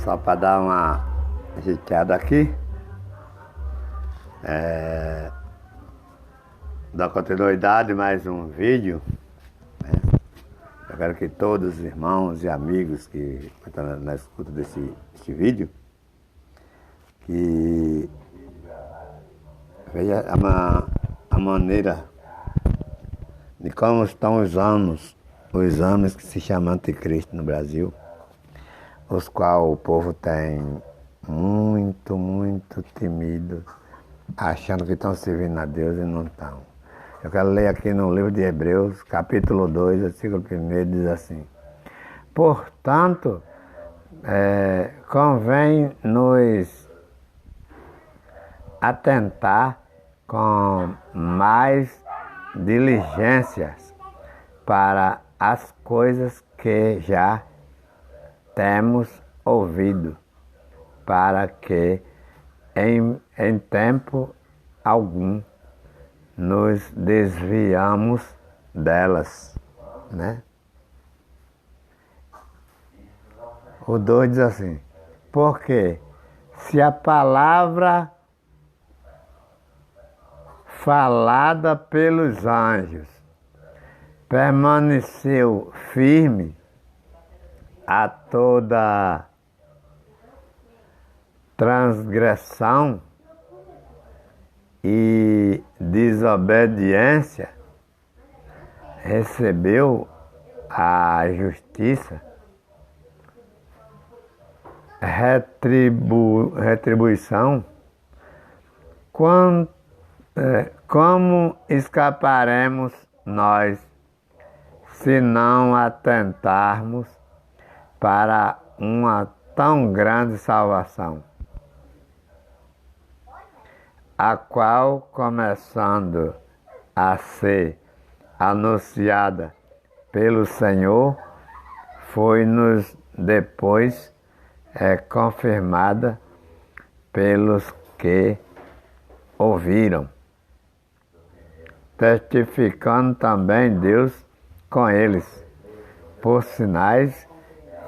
Só para dar uma ajeitada aqui, dar continuidade mais um vídeo, né? Eu quero que todos os irmãos e amigos que estão na escuta desse vídeo, que veja a maneira de como estão os anos que se chamam anticristo no Brasil, os quais o povo tem muito temido, achando que estão servindo a Deus e não estão. Eu quero ler aqui no livro de Hebreus, capítulo 2, versículo 1, diz assim: portanto, convém nos atentar com mais diligências para as coisas que já temos ouvido, para que em tempo algum nos desviamos delas, né? O 2 diz assim: porque se a palavra falada pelos anjos permaneceu firme a toda transgressão e desobediência, recebeu a justiça, retribuição, como escaparemos nós se não atentarmos para uma tão grande salvação, a qual, começando a ser anunciada pelo Senhor, foi-nos depois confirmada pelos que ouviram, testificando também Deus com eles, por sinais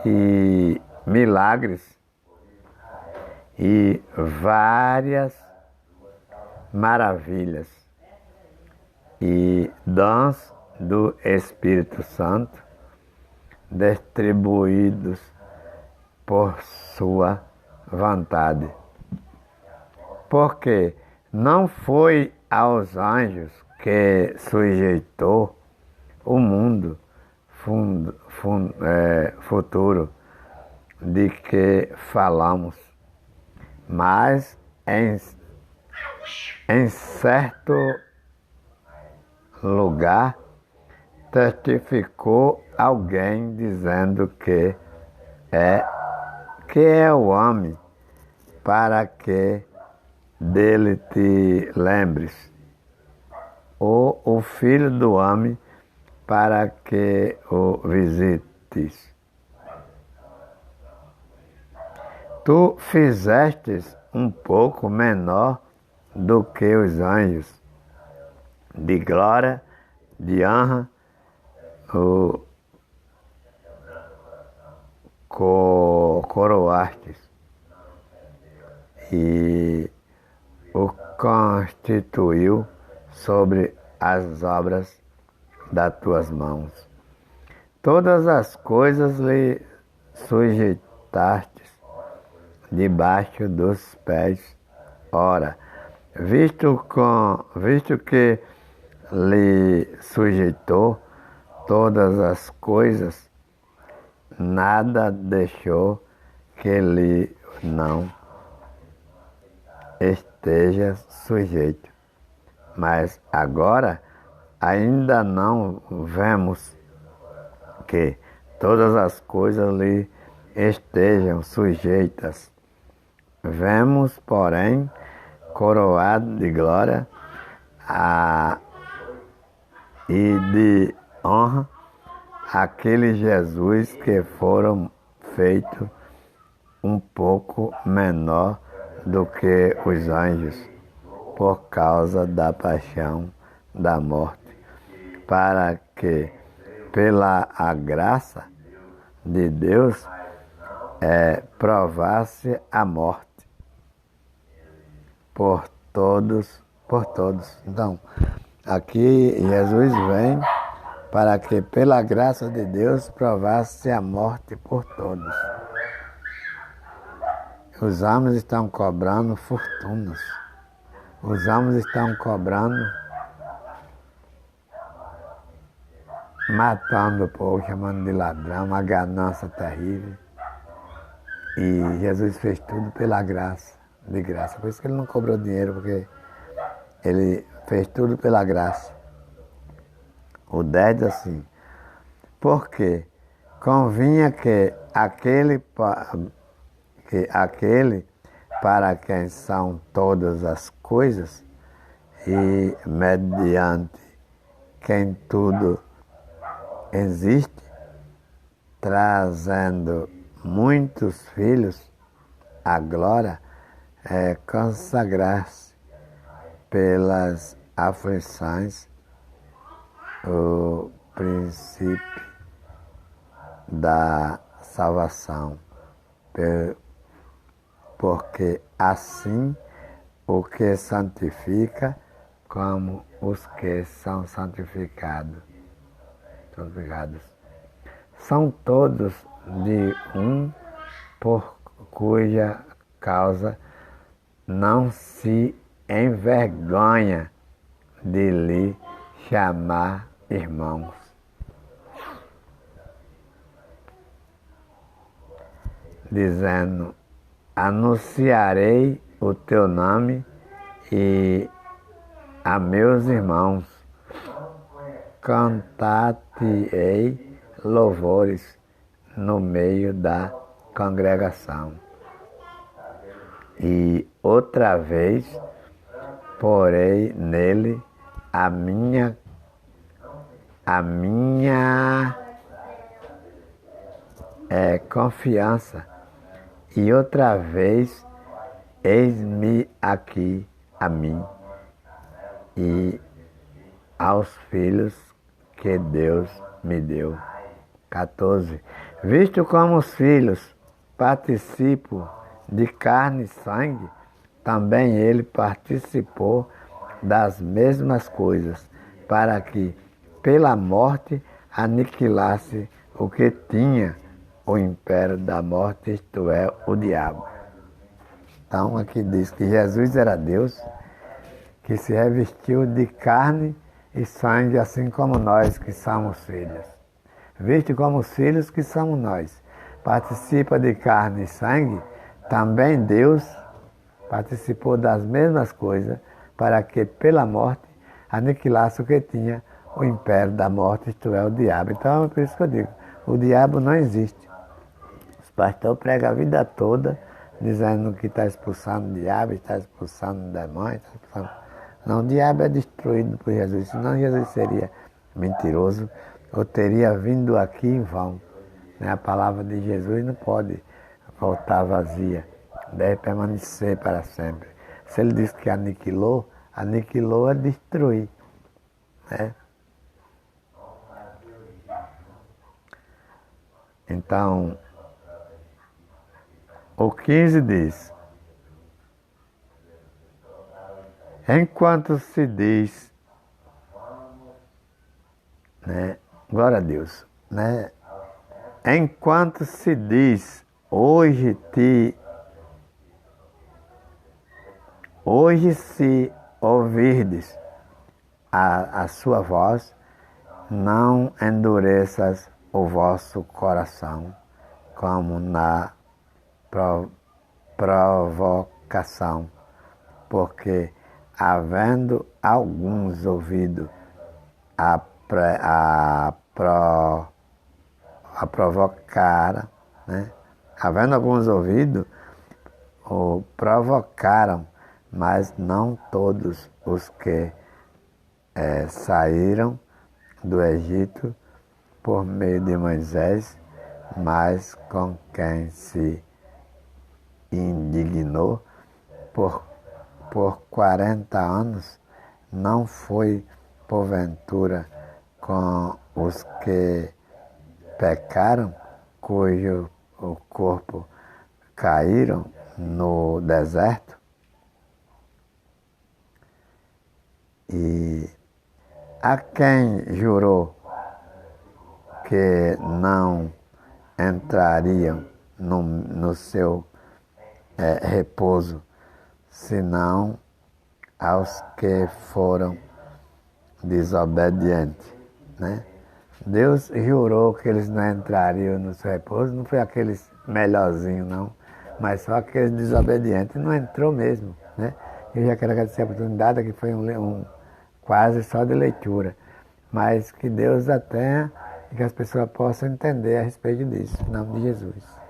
e milagres e várias maravilhas e dons do Espírito Santo distribuídos por sua vontade. Porque não foi aos anjos que sujeitou o mundo futuro de que falamos, mas em certo lugar testificou alguém dizendo que é o homem para que dele te lembres, ou o filho do homem para que o visites. Tu fizestes um pouco menor do que os anjos, de glória, de honra, o coroastes e o constituiu sobre as obras das tuas mãos. Todas as coisas lhe sujeitastes debaixo dos pés. Ora, visto que lhe sujeitou todas as coisas, nada deixou que lhe não esteja sujeito. Mas agora ainda não vemos que todas as coisas lhe estejam sujeitas. Vemos, porém, coroado de glória e de honra aquele Jesus que foram feito um pouco menor do que os anjos, por causa da paixão da morte, para que, pela a graça de Deus, provasse a morte por todos, por todos. Então, aqui Jesus vem para que, pela graça de Deus, provasse a morte por todos. Os homens estão cobrando fortunas. Os homens estão cobrando, matando o povo, chamando de ladrão, uma ganância terrível. E Jesus fez tudo pela graça, de graça. Por isso que ele não cobrou dinheiro, porque ele fez tudo pela graça. O 10 diz assim: porque convinha que aquele para quem são todas as coisas e mediante quem tudo existe, trazendo muitos filhos à glória, consagrar-se pelas aflições o princípio da salvação, porque assim o que santifica como os que são santificados. São todos de um, por cuja causa não se envergonha de lhe chamar irmãos. Dizendo: anunciarei o teu nome e a meus irmãos, cantar-te-ei louvores no meio da congregação. E outra vez porei nele a minha confiança. E outra vez, eis-me aqui a mim e aos filhos que Deus me deu. 14. Visto como os filhos participam de carne e sangue, também ele participou das mesmas coisas, para que, pela morte, aniquilasse o que tinha o império da morte, isto é, o diabo. Então, aqui diz que Jesus era Deus, que se revestiu de carne e sangue, assim como nós que somos filhos. Visto como os filhos que somos nós, participa de carne e sangue, também Deus participou das mesmas coisas, para que, pela morte, aniquilasse o que tinha o império da morte, isto é, o diabo. Então, é por isso que eu digo, o diabo não existe. Os pastores pregam a vida toda, dizendo que está expulsando o diabo, está expulsando o demônio, está expulsando... Não, o diabo é destruído por Jesus, senão Jesus seria mentiroso, ou teria vindo aqui em vão. A palavra de Jesus não pode voltar vazia, deve permanecer para sempre. Se ele diz que aniquilou é destruir. Né? Então, o 15 diz: enquanto se diz, né? Glória a Deus, né? Enquanto se diz, hoje se ouvirdes a sua voz, não endureças o vosso coração, como na provocação, porque havendo alguns ouvido a provocaram, né? Havendo alguns ouvido, o provocaram, mas não todos os que saíram do Egito por meio de Moisés, mas com quem se indignou por 40 anos, não foi porventura com os que pecaram, cujo o corpo caíram no deserto e a quem jurou que não entrariam no seu repouso, senão aos que foram desobedientes, né? Deus jurou que eles não entrariam no seu repouso, não foi aqueles melhorzinhos não, mas só aqueles desobedientes, não entrou mesmo, né? Eu já quero agradecer a oportunidade, que foi quase só de leitura, mas que Deus a tenha e que as pessoas possam entender a respeito disso, em nome de Jesus.